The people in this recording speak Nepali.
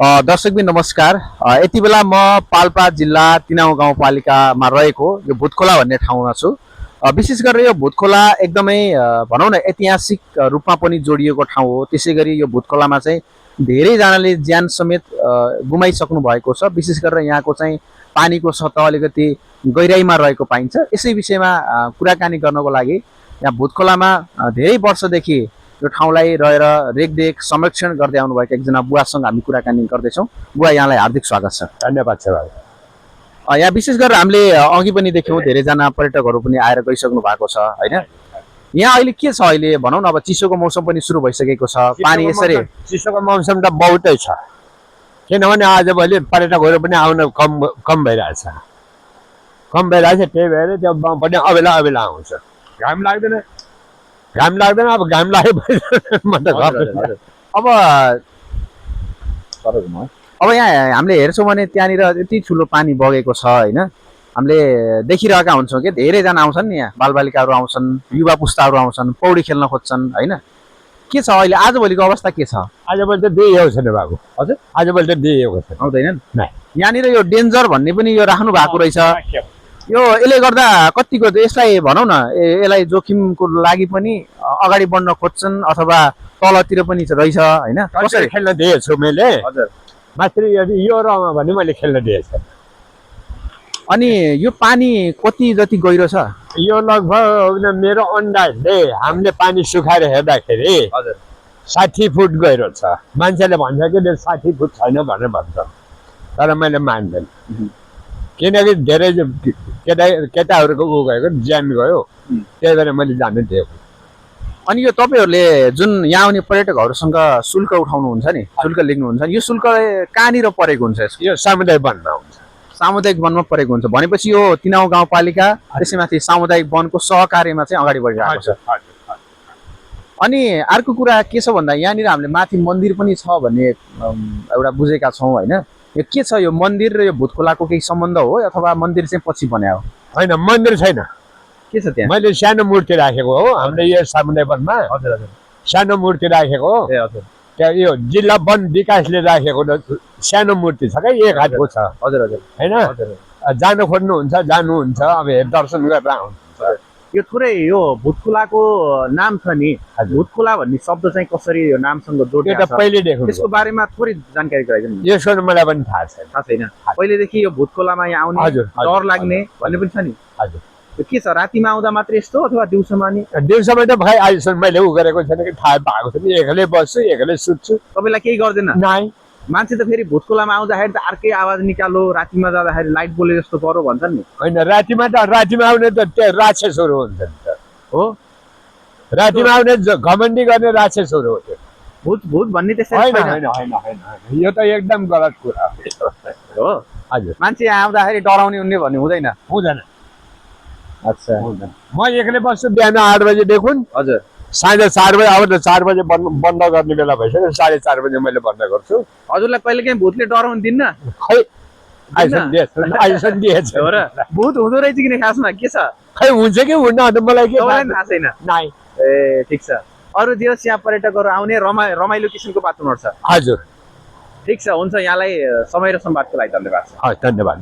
दर्शकबिन नमस्कार। यति बेला म पाल्पा जिल्ला तिनाउ गाउँपालिकामा रहेको यो भुतखोला भन्ने ठाउँमा छु। विशेष गरेर यो भुतखोला एकदमै भनौँ न ऐतिहासिक रूपमा पनि जोडिएको ठाउँ हो। त्यसै गरी यो भुतखोलामा चाहिँ धेरैजनाले ज्यान समेत गुमाइसक्नु भएको छ। विशेष गरेर यहाँको चाहिँ पानीको सतह अलिकति गहिराइमा रहेको पाइन्छ। यसै विषयमा कुराकानी गर्नको लागि यहाँ भुतखोलामा धेरै वर्षदेखि यो ठाउँलाई रहेर रेखदेख संरक्षण गर्दै आउनुभएको एकजना बुवासँग हामी कुराकानी गर्दैछौँ। बुवा, यहाँलाई हार्दिक स्वागत छ। धन्यवाद छ भाइ। यहाँ विशेष गरेर हामीले अघि पनि देख्यौँ धेरैजना पर्यटकहरू पनि आएर गइसक्नु भएको छ होइन। यहाँ अहिले के छ, अहिले भनौँ न अब चिसोको मौसम पनि सुरु भइसकेको छ। पानी यसरी चिसोको मौसम त बहुतै छ, किनभने आजभोलि पर्यटकहरू पनि आउन कम भइरहेछ। त्यही भएर त्यो पनि अबेला आउँछ। घाम लाग्दैन अब घाम लाग्यो म त अब यहाँ हामीले हेर्छौँ भने त्यहाँनिर यति ठुलो पानी बगेको छ होइन। हामीले देखिरहेका हुन्छौँ कि धेरैजना आउँछन् नि, यहाँ बालबालिकाहरू आउँछन्, युवा पुस्ताहरू आउँछन्, पौडी खेल्न खोज्छन् होइन। के छ अहिले आजभोलिको अवस्था के छ? आजभोलि त दिएको छैन बाबु। हजुर, आजभोलि त दिएको छैन, आउँदैनन्। यहाँनिर यो डेन्जर भन्ने पनि यो राख्नु भएको रहेछ। यो यसले गर्दा कतिको यसलाई भनौँ न यसलाई जोखिमको लागि पनि अगाडि बढ्न खोज्छन् अथवा तलतिर पनि रहेछ होइन। कसरी खेल्न दिएछु मैले? हजुर, माथि यो रहमा भने मैले खेल्न दिएछु। अनि यो पानी कति जति गहिरो छ? यो लगभग मेरो अन्दाजले हामीले पानी सुखाएर हेर्दाखेरि 60 फुट गहिरो छ। मान्छेले भन्छ कि 60 फुट छैन भनेर भन्छ, तर मैले मान्दैन। किनकि धेरै केटाहरूको उ गएको ज्यान गयो, त्यही भएर मैले जानु दिएको। अनि यो तपाईँहरूले जुन यहाँ आउने पर्यटकहरूसँग शुल्क उठाउनुहुन्छ नि, शुल्क लिनुहुन्छ, यो शुल्क कहाँनिर परेको हुन्छ? यो सामुदायिक वनमा हुन्छ। सामुदायिक वनमा परेको हुन्छ भनेपछि यो तिनाउ गाउँपालिका त्यसैमाथि सामुदायिक वनको सहकार्यमा चाहिँ अगाडि बढिरहेको छ। अनि अर्को कुरा के छ भन्दा यहाँनिर हामीले माथि मन्दिर पनि छ भन्ने एउटा बुझेका छौँ होइन। यो के छ, यो मन्दिर र यो भुतखोलाको केही सम्बन्ध हो अथवा मन्दिर चाहिँ पछि बनायो? होइन, मन्दिर छैन। के छ त्यहाँ? मैले सानो मूर्ति राखेको हो हाम्रो यो सामुदायिक वनमा। हजुर हजुर, सानो मूर्ति राखेको हो। ए हजुर, त्यहाँ यो जिल्ला वन विकासले राखेको सानो मूर्ति छ क्या, 1 हातको छ। हजुर हजुर, होइन जानु खोज्नुहुन्छ जानुहुन्छ, अब दर्शन गरेर आउनुहुन्छ। यो थोरै यो भुतखोलाको नाम छ नि, भुतखोला भन्ने शब्द चाहिँ कसरी यो नामसँग जोडिएको छ पहिलेदेखि त्यसको बारेमा थोरै जानकारी गराइदिनु न। यसो मलाई पनि थाहा छैन। पहिलेदेखि यो भुतखोलामा यहाँ आउने डर लाग्ने भन्ने पनि छ नि? हजुर। त्यो के छ, रातिमा आउँदा मात्रै यस्तो अथवा दिउँसोमा नि? दिउँसोमा त भाइ अहिलेसम्म मैले उ गरेको छैन कि थाहा पाएको छैन। एक्लै बस्छु, एक्लै सुत्छु। तपाईँलाई केही गर्दैन? नाइ। मान्छे त फेरि भुतखोलामा आउँदाखेरि त अर्कै आवाज निकालो, रातिमा जाँदाखेरि लाइट बोले जस्तो गरो भन्छन् नि। होइन, रातिमा आउने त त्यो राक्षसहरू हुन्छ नि त। हो, रातिमा आउने घमण्डी गर्ने राक्षसहरू हो त्यो। भूत भन्ने त्यस्तै होइन, यो त एकदम गलत कुरा हो। हजुर, मान्छे आउँदाखेरि डराउने उन्ने भन्ने हुँदैन? अच्छा, म एक्लै बस्छु। बिहान 8 बजेदेखि हजुर साँझ 4 बजे अब त 4 बजे बन्द गर्ने बेला भइसक्यो। 4:30 बजे मैले बन्द गर्छु। हजुरलाई कहिले काहीँ भूतले डराउनु दिन्न? खै आइसक्यो दिएछ हो र। भूत हुँदो रहेछ किन खासमा, के छ? खै हुन्छ कि हुन्न मलाई के थाहा छैन। नाइ। ए ठिक छ। अरू दिवस यहाँ पर्यटकहरू आउने रमाइलो किसिमको वातावरण छ? हजुर। ठिक छ, हुन्छ। यहाँलाई समय र सम्वादको लागि धन्यवाद। धन्यवाद।